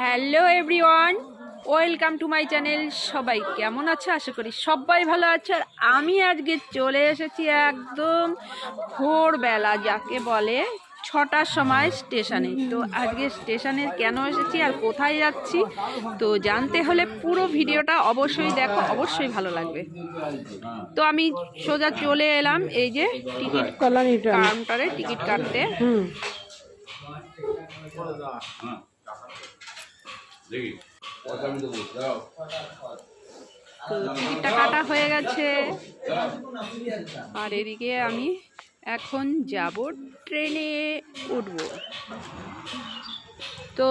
Hello everyone, welcome to my channel. সবাই কেমন আছো? আশা করি সবাই ভালো আছে। আর আমি আজকে চলে এসেছি একদম ভোরবেলা, যাকে বলে 6টার সময় স্টেশনে। তো আজকে স্টেশনে কেন এসেছি আর কোথায় যাচ্ছি তো জানতে হলে পুরো ভিডিওটা অবশ্যই দেখো, অবশ্যই ভালো লাগবে। তো আমি সোজা চলে এলাম এই যে টিকিট কাউন্টারে টিকিট কাটতে। তো টিকিটটা কাটা হয়ে গেছে, আর এদিকে আমি এখন যাব ট্রেনে উঠব। তো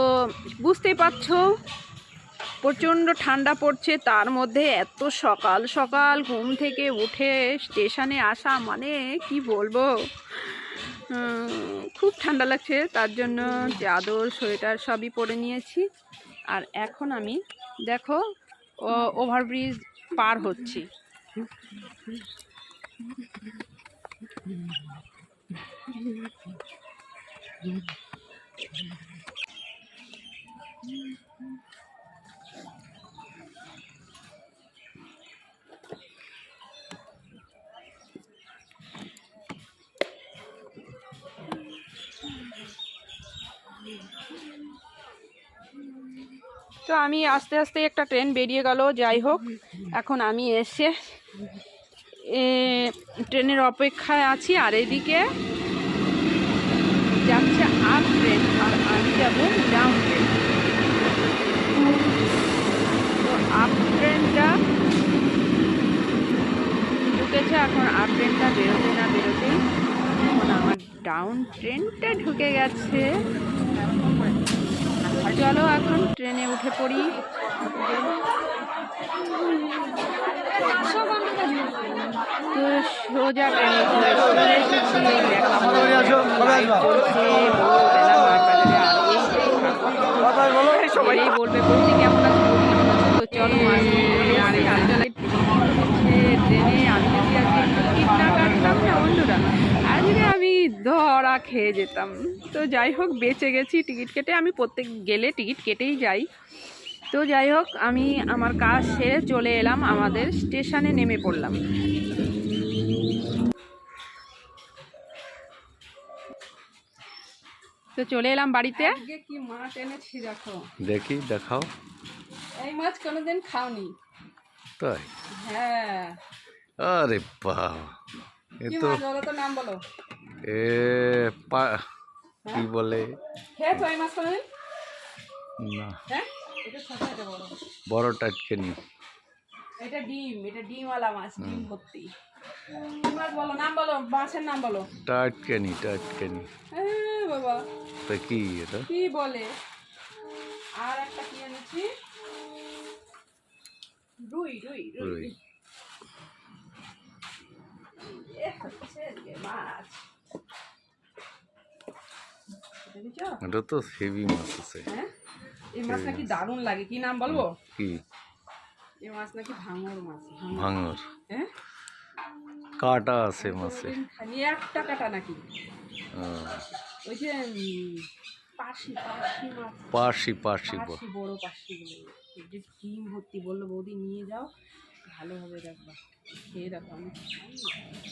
বুঝতেই পারছো প্রচণ্ড ঠান্ডা পড়ছে, তার মধ্যে এত সকাল সকাল ঘুম থেকে উঠে স্টেশনে আসা মানে কি বলবো, খুব ঠান্ডা লাগছে। তার জন্য চাদর সোয়েটার সবই পরে নিয়েছি। আর এখন আমি দেখো ওভারব্রিজ পার হচ্ছি। তো আমি আস্তে আস্তে একটা ট্রেন বেরিয়ে গেল, যাই হোক এখন আমি এসে ট্রেনের অপেক্ষায় আছি। আর এদিকে যাচ্ছে আপ ট্রেন আর আমি যাবো ডাউন ট্রেন। তো আপ ট্রেনটা ঢুকেছে, এখন আপ ট্রেনটা বেরোতে না বেরোতেই এখন আমার ডাউন ট্রেনটা ঢুকে গেছে। চলো এখন ট্রেনে উঠে পড়ি। তো সোজা ট্রেনে সবাই বলবে বলতে কেমন আছে। তো চলো ট্রেনে আমি যদি আজকে টিকিট না কাটতাম না বন্ধুরা, আজকে আমি ধরা খেয়ে যেতাম। তো যাই হোক বেঁচে গেছি টিকিট কেটে। আমি প্রত্যেক গেলে টিকিট কেটেই যাই। তো যাই হোক আমি আমার কাজ সেরে চলে এলাম, আমাদের স্টেশনে নেমে পড়লাম। তো চলে এলাম বাড়িতে। আজকে কি মাছ এনেছি দেখো, দেখি দেখাও। এই মাছ কোনোদিন খাওনি? তাই? হ্যাঁ। আরে বাহ, এ কি তো মাছ বলো তো, নাম বলো। এ কি বলে? খেয়েছো এই মাছ কোনোদিন? না। হ্যাঁ, এটা ছোট, এটা বড়। বড় টাটকেনি। এটা ডিম, এটা ডিমওয়ালা মাছ, ডিম ভর্তি। কি মাছ বলো, নাম বলো, মাছের নাম বলো। টাটকেনি টাটকেনি। হ্যাঁ বাবা, তা কি এটা? কি বলে? আর একটা কি এনেছি, রুই রুই রুই। রুই। মাছ এটা তো হেভি মাছ আছে। হ্যাঁ, এই মাছ নাকি দারুণ লাগে। কি নাম বলবো? কি? এই মাছ নাকি ভাঙর মাছ। ভাঙর? হ্যাঁ, কাটা আছে মাছে। খালি একটা কাটা নাকি? ওই যে পার্শি পার্শি মাছ, পার্শি পার্শি পার্শি, বড় পার্শি গুলো যে ডিম ভর্তি। বললো বৌদি নিয়ে যাও, ভালো হবে, দেখবা খেয়ে দেখো। আমি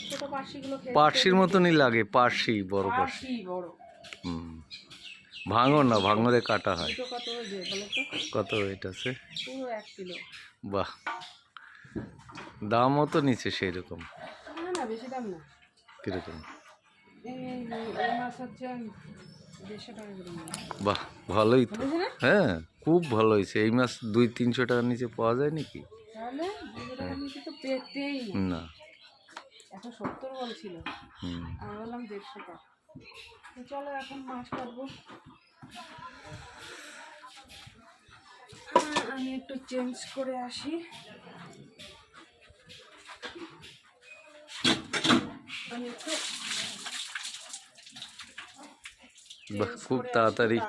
ছোট পার্শিগুলো খেয়ে, পার্শির মতনই লাগে, পার্শি বড় পার্শি। পার্শি বড়। ভাঙর না, ভাঙরে কাটা হয়। কত হয়েছে বলো তো? কত ওয়েট আছে? পুরো 1 কিলো। বাহ, দামও তো নিচে সেই রকম। না না, বেশি দাম না। কিরকম? এই মাছ হচ্ছে 150 টাকা করে। বাহ, ভালোই তো। বুঝলি না? হ্যাঁ, খুব ভালো হয়েছে। এই মাছ 200-300 টাকার নিচে পাওয়া যায় নাকি? তাহলে 200 টাকা নিচে তো পেতেই না। 170 বলছিল, আমি বললাম 150 টাকা। তো চলো এখন মাছ কাটবো। আমি একটু চেঞ্জ করে আসি। আমি একটু বাহ, খুব তাড়াতাড়ি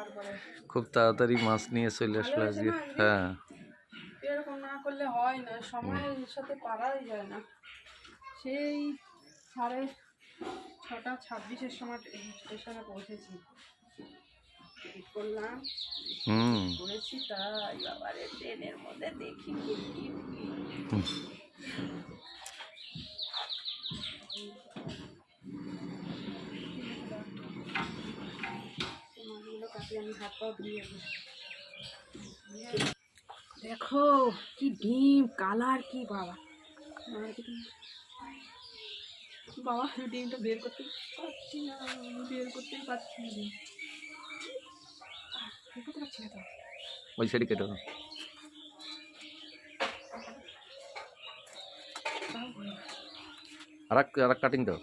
খুব তাড়াতাড়ি মাছ নিয়ে চলে আসলো আজকে। হ্যাঁ, এরকম না করলে হয় না, সময়ের সাথে পারাই যায় না। সেই 6:30 6:26 সময় স্টেশনে পৌঁছেছি। এডিট করলাম, হুম করেছি, তাই বাবারে ট্রেনের মধ্যে দেখি কি মাছগুলো কাটি, আমি হাত পাও ধুয়ে আসবো। দেখো কি ডিম কালার, কি বাবা বাবা, ডিমটা বের করতে পারছি না, আমি বের করতেই পারছি না, ডিম বের করতে পারছি না তো। ওই সাইডে কেটে দাও। আর এক কাটিং দাও।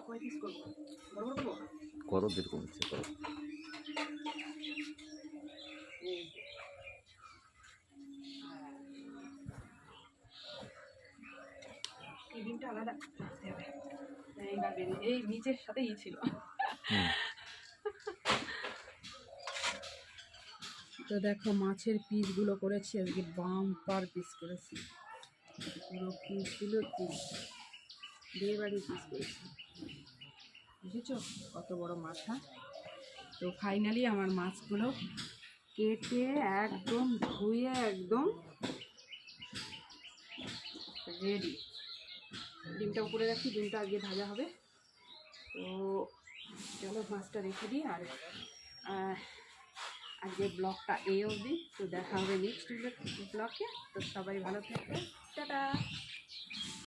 কয় পিস করবো? বড় বড় করবো? করো যেরকম ইচ্ছে করো। এই যে। এই ডিমটা আলাদা রাখতে হবে। এইবার বেরিয়ে, এই নিচের সাথে ছিল। হুম তো দেখো মাছের পিসগুলো করেছি আজকে, বাম্পার পিস করেছি, পুরো পিসগুলো বিয়ে বাড়ির পিস করেছি, বুঝেছো কত বড় মাথা। তো ফাইনালি আমার মাছগুলো কেটে একদম ধুয়ে একদম রেডি। ডিমটা উপরে রাখি, ডিমটা আজকে ভাজা হবে। তো চলো মাছটা রেখে দিই, আর আজকে ব্লগটা এই অবধি। তো দেখা হবে নেক্সট ব্লগে। তো সবাই ভালো থাকবে, টাটা।